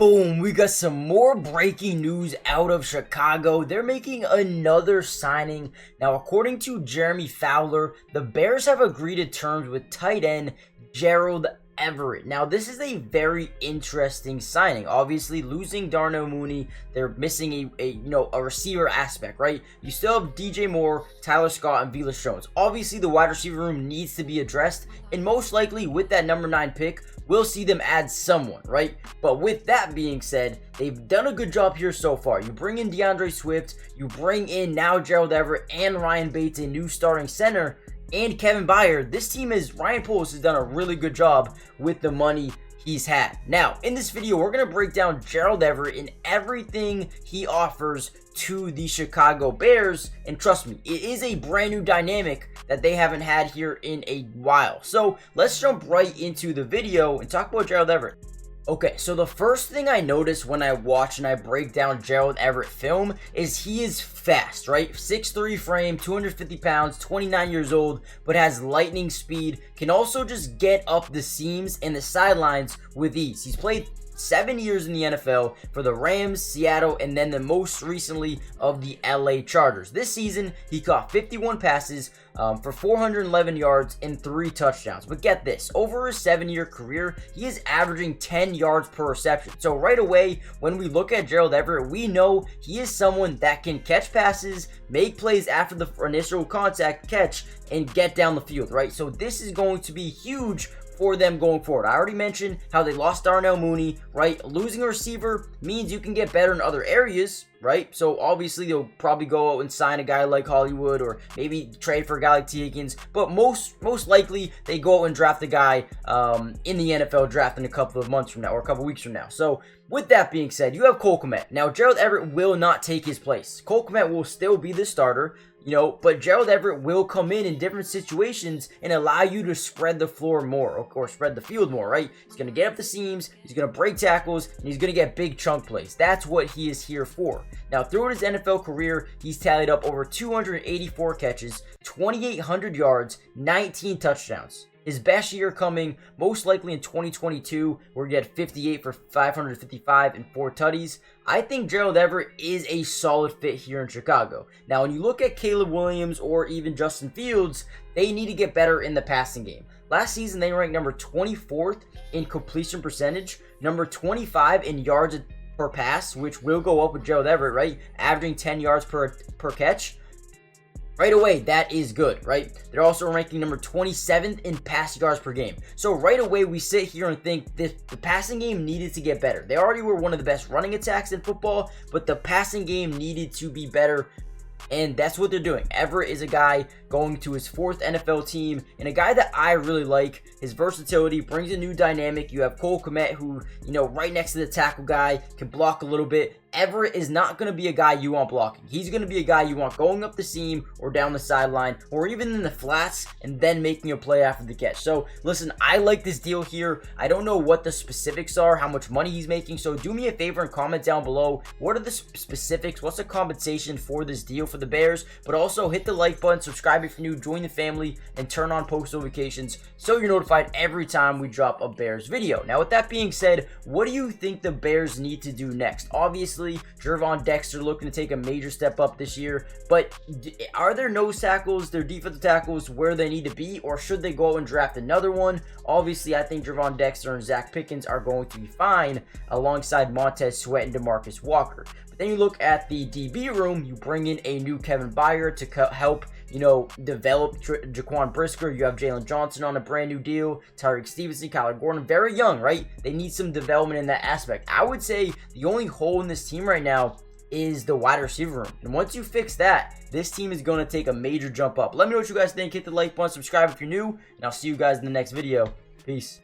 Boom, we got some more breaking news out of Chicago. They're making another signing. Now, according to Jeremy Fowler, the Bears have agreed to terms with tight end Gerald Everett. Now, this is a very interesting signing. Obviously, losing Darnell Mooney, they're missing a receiver aspect, right? You still have DJ Moore, Tyler Scott, and Velus Jones. Obviously, the wide receiver room needs to be addressed, and most likely with that number 9 pick, we'll see them add someone, right? But with that being said, they've done a good job here so far. You bring in DeAndre Swift, you bring in now Gerald Everett and Ryan Bates, a new starting center, and Kevin Byard. This team Ryan Poles has done a really good job with the money he's had. Now, in this video, we're going to break down Gerald Everett and everything he offers to the Chicago Bears. And trust me, it is a brand new dynamic that they haven't had here in a while. So let's jump right into the video and talk about Gerald Everett. Okay, so the first thing I notice when I watch and I break down Gerald Everett film is he is fast, right? 6'3" frame, 250 pounds, 29 years old, but has lightning speed, can also just get up the seams and the sidelines with ease. He's played 7 years in the NFL for the Rams, Seattle, and then the most recently of the LA Chargers. This season, he caught 51 passes for 411 yards and 3 touchdowns. But get this, over his 7-year career, he is averaging 10 yards per reception. So right away, when we look at Gerald Everett, we know he is someone that can catch passes, make plays after the initial contact catch, and get down the field, right? So this is going to be huge for them going forward. I already mentioned how they lost Darnell Mooney, right? Losing a receiver means you can get better in other areas, right? So obviously they'll probably go out and sign a guy like Hollywood or maybe trade for a guy like T. Higgins, but most likely they go out and draft a guy in the NFL draft in a couple of months from now or a couple weeks from now. So with that being said, you have Cole Kmet. Now, Gerald Everett will not take his place. Cole Kmet will still be the starter, but Gerald Everett will come in different situations and allow you to spread the floor more, or spread the field more, right? He's going to get up the seams, he's going to break tackles, and he's going to get big chunk plays. That's what he is here for. Now, throughout his NFL career, he's tallied up over 284 catches, 2,800 yards, 19 touchdowns. His best year coming most likely in 2022, where he had 58 for 555 and 4 tutties. I think Gerald Everett is a solid fit here in Chicago. Now, when you look at Caleb Williams or even Justin Fields, they need to get better in the passing game. Last season, they ranked number 24th in completion percentage, number 25 in yards per pass, which will go up with Gerald Everett, right? Averaging 10 yards per catch. Right away, that is good, right? They're also ranking number 27th in pass yards per game. So right away, we sit here and think that the passing game needed to get better. They already were one of the best running attacks in football, but the passing game needed to be better. And that's what they're doing. Everett is a guy going to his 4th NFL team, and a guy that I really like. His versatility brings a new dynamic. You have Cole Kmet, who, right next to the tackle guy, can block a little bit. Everett is not going to be a guy you want blocking. He's going to be a guy you want going up the seam or down the sideline or even in the flats and then making a play after the catch. So listen, I like this deal here. I don't know what the specifics are, how much money he's making. So do me a favor and comment down below. What are the specifics? What's the compensation for this deal for the Bears? But also hit the like button, subscribe if you're new, join the family, and turn on post notifications so you're notified every time we drop a Bears video. Now with that being said, what do you think the Bears need to do next? Obviously, Gervon Dexter looking to take a major step up this year, but are their nose tackles, their defensive tackles, where they need to be, or should they go out and draft another one? Obviously, I think Gervon Dexter and Zach Pickens are going to be fine alongside Montez Sweat and DeMarcus Walker. But then you look at the DB room, you bring in a new Kevin Byard to help develop Jaquan Brisker. You have Jalen Johnson on a brand new deal. Tyreek Stevenson, Kyler Gordon, very young, right? They need some development in that aspect. I would say the only hole in this team right now is the wide receiver room. And once you fix that, this team is going to take a major jump up. Let me know what you guys think. Hit the like button, subscribe if you're new, and I'll see you guys in the next video. Peace.